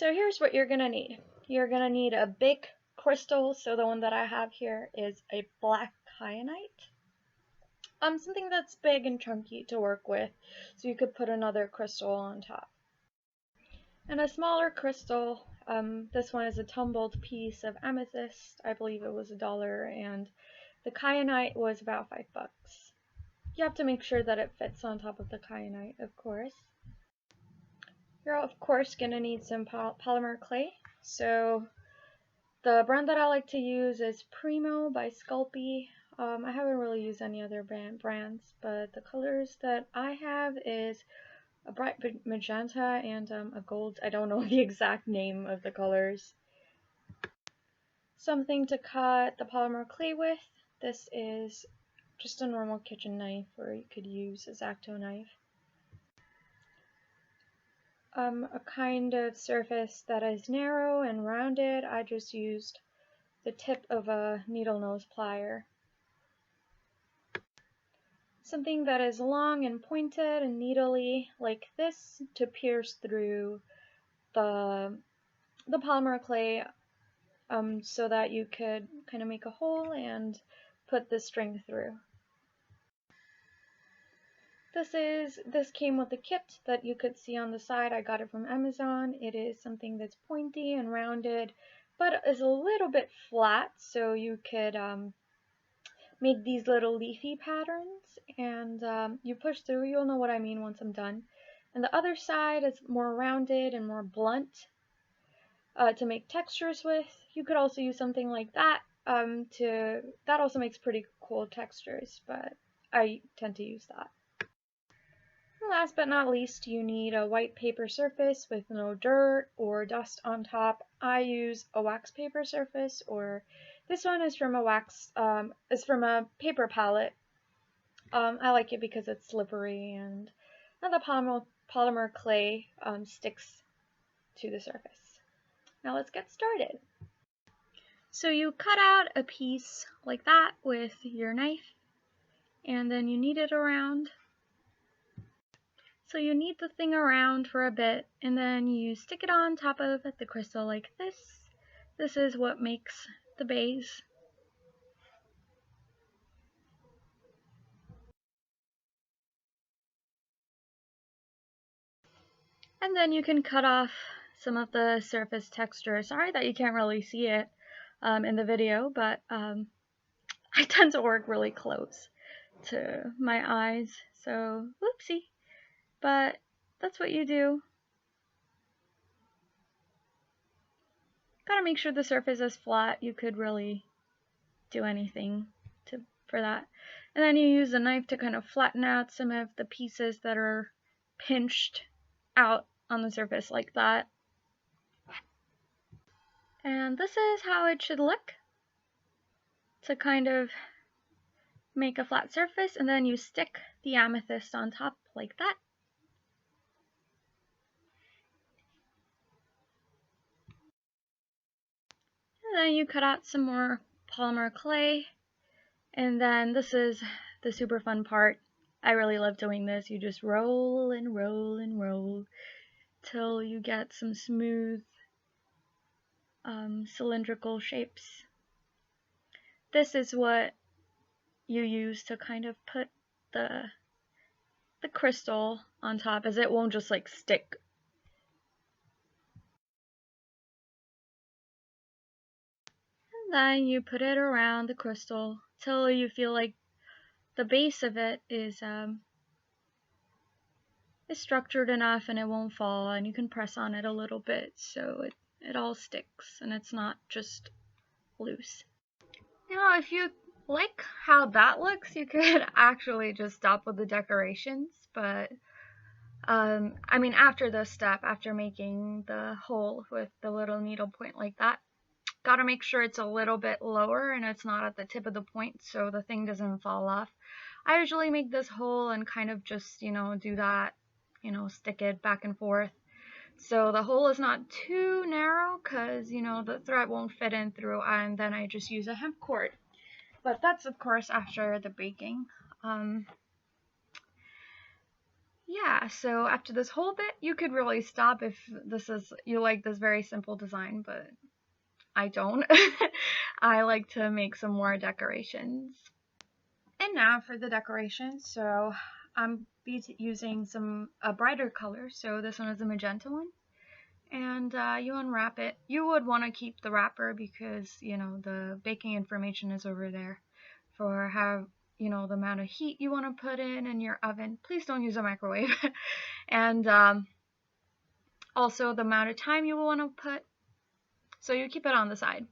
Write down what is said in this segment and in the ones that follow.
So here's what you're gonna need. You're gonna need a big crystal, so the one that I have here is a black kyanite. Something that's big and chunky to work with, so you could put another crystal on top. And a smaller crystal, this one is a tumbled piece of amethyst. I believe it was $1, and the kyanite was about $5. You have to make sure that it fits on top of the kyanite, of course. You're of course gonna need some polymer clay. So the brand that I like to use is Primo by Sculpey. I haven't really used any other brands, but the colors that I have is a bright magenta and a gold. I don't know the exact name of the colors. Something to cut the polymer clay with. This is just a normal kitchen knife, or you could use a X-Acto knife. A kind of surface that is narrow and rounded. I just used the tip of a needle nose plier. Something that is long and pointed and needly like this to pierce through the polymer clay, so that you could kind of make a hole and put the string through. This came with a kit that you could see on the side. I got it from Amazon. It is something that's pointy and rounded, but is a little bit flat, so you could make these little leafy patterns, and you push through. You'll know what I mean once I'm done. And the other side is more rounded and more blunt to make textures with. You could also use something like that. That also makes pretty cool textures, but I tend to use that. Last but not least, you need a white paper surface with no dirt or dust on top. I use a wax paper surface, or this one is from a paper palette. I like it because it's slippery and the polymer clay sticks to the surface. Now let's get started. So you cut out a piece like that with your knife, and then you knead it around. So you knead the thing around for a bit, and then you stick it on top of the crystal like this. This is what makes the base. And then you can cut off some of the surface texture. Sorry that you can't really see it in the video, but I tend to work really close to my eyes, so whoopsie. But that's what you do. Gotta make sure the surface is flat. You could really do anything for that. And then you use a knife to kind of flatten out some of the pieces that are pinched out on the surface like that. And this is how it should look to kind of make a flat surface, and then you stick the amethyst on top like that. And then you cut out some more polymer clay, and then this is the super fun part. I really love doing this. You just roll and roll and roll till you get some smooth cylindrical shapes. This is what you use to kind of put the crystal on top, as it won't just like stick. And then you put it around the crystal till you feel like the base of it is structured enough and it won't fall, and you can press on it a little bit so it all sticks and it's not just loose. Now, if you like how that looks, you could actually just stop with the decorations, but I mean, after this step, after making the hole with the little needle point like that, gotta make sure it's a little bit lower and it's not at the tip of the point so the thing doesn't fall off. I usually make this hole and kind of just, do that, stick it back and forth. So the hole is not too narrow because, the thread won't fit in through, and then I just use a hemp cord. But that's, of course, after the baking. Yeah, yeah, so after this whole bit, you could really stop if you like this very simple design, but I don't. I like to make some more decorations. And now for the decorations. So I'm using a brighter color. So this one is a magenta one. And you unwrap it. You would want to keep the wrapper because, you know, the baking information is over there for how, you know, the amount of heat you want to put in your oven. Please don't use a microwave. And also the amount of time you will want to put. So you keep it on the side.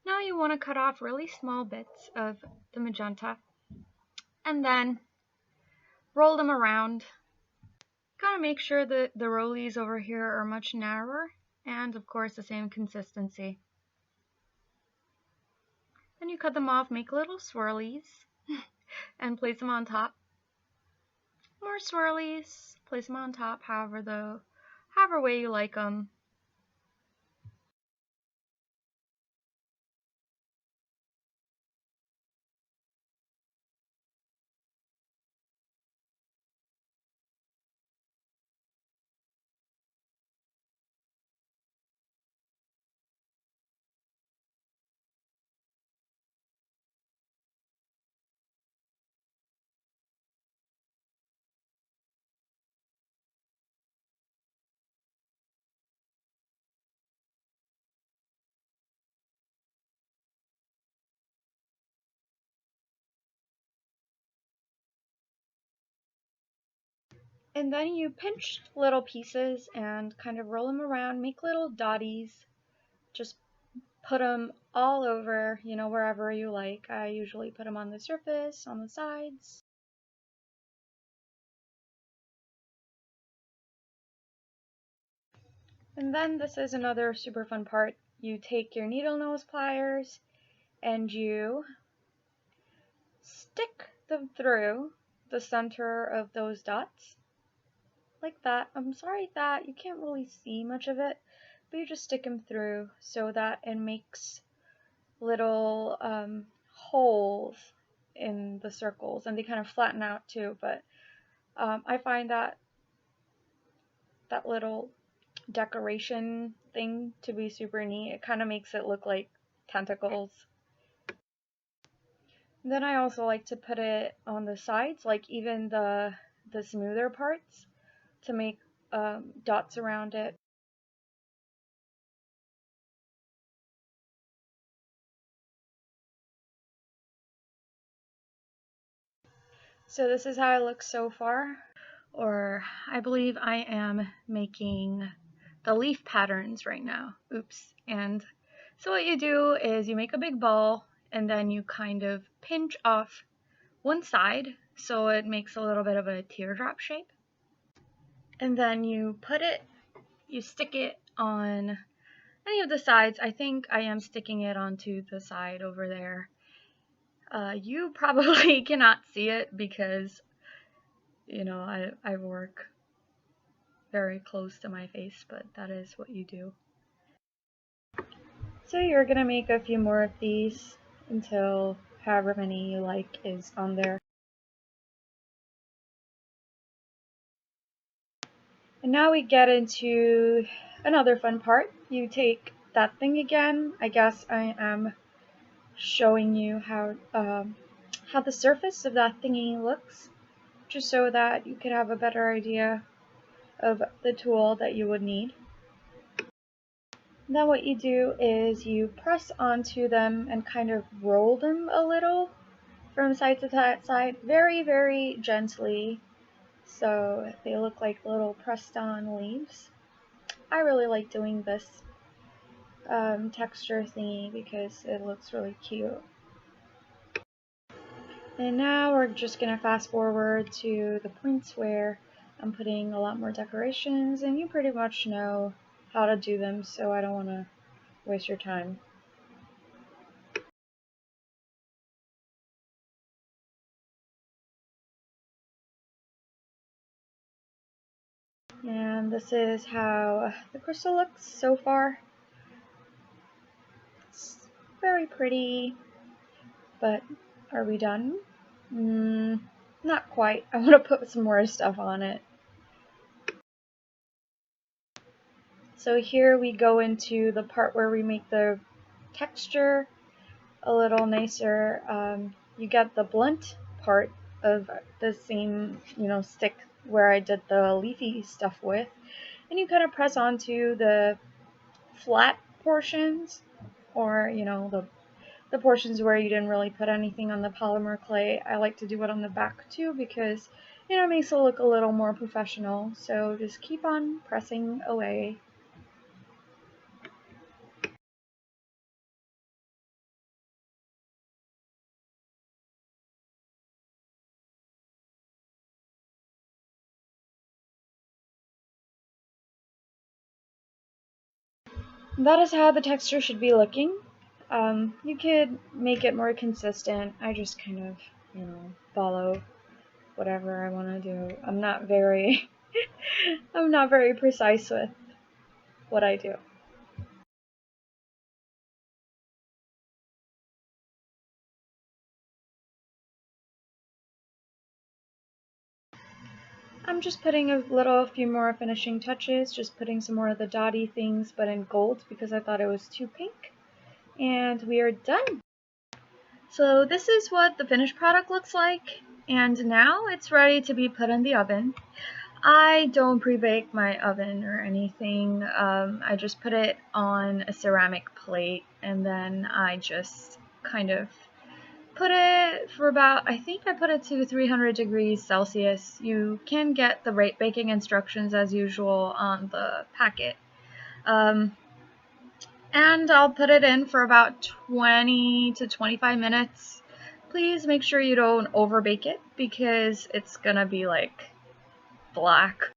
Now you want to cut off really small bits of the magenta and then roll them around. Gotta make sure that the rollies over here are much narrower and of course the same consistency. Then you cut them off, make little swirlies and place them on top. More swirlies, place them on top, however way you like them. And then you pinch little pieces and kind of roll them around, make little dotties. Just put them all over, you know, wherever you like. I usually put them on the surface, on the sides. And then this is another super fun part. You take your needle nose pliers and you stick them through the center of those dots. Like that. I'm sorry that you can't really see much of it, but you just stick them through so that it makes little holes in the circles, and they kind of flatten out too, but I find that little decoration thing to be super neat. It kind of makes it look like tentacles. Then I also like to put it on the sides, like even the smoother parts, to make dots around it. So this is how it looks so far. Or I believe I am making the leaf patterns right now. Oops. And so what you do is you make a big ball and then you kind of pinch off one side so it makes a little bit of a teardrop shape. And then you stick it on any of the sides. I think I am sticking it onto the side over there. You probably cannot see it because, you know, I work very close to my face, but that is what you do. So you're gonna make a few more of these until however many you like is on there. And now we get into another fun part. You take that thing again. I guess I am showing you how the surface of that thingy looks, just so that you could have a better idea of the tool that you would need. Then what you do is you press onto them and kind of roll them a little from side to side, very, very gently, so they look like little pressed on leaves. I really like doing this texture thingy because it looks really cute. And now we're just gonna fast forward to the points where I'm putting a lot more decorations, and you pretty much know how to do them, so I don't want to waste your time. And this is how the crystal looks so far. It's very pretty, but are we done? Not quite. I want to put some more stuff on it. So here we go into the part where we make the texture a little nicer. You get the blunt part of the same, stick where I did the leafy stuff with, and you kind of press onto the flat portions, or the portions where you didn't really put anything on the polymer clay. I like to do it on the back too because it makes it look a little more professional. So just keep on pressing away. That is how the texture should be looking. You could make it more consistent. I just kind of, follow whatever I want to do. I'm not very, I'm not very precise with what I do. I'm just putting a few more finishing touches, just putting some more of the dotty things, but in gold because I thought it was too pink. And we are done. So this is what the finished product looks like, and now it's ready to be put in the oven. I don't pre-bake my oven or anything. I just put it on a ceramic plate, and then I just kind of put it for about, I think I put it to 300 degrees Celsius. You can get the baking instructions as usual on the packet. And I'll put it in for about 20 to 25 minutes. Please make sure you don't over bake it because it's gonna be like black.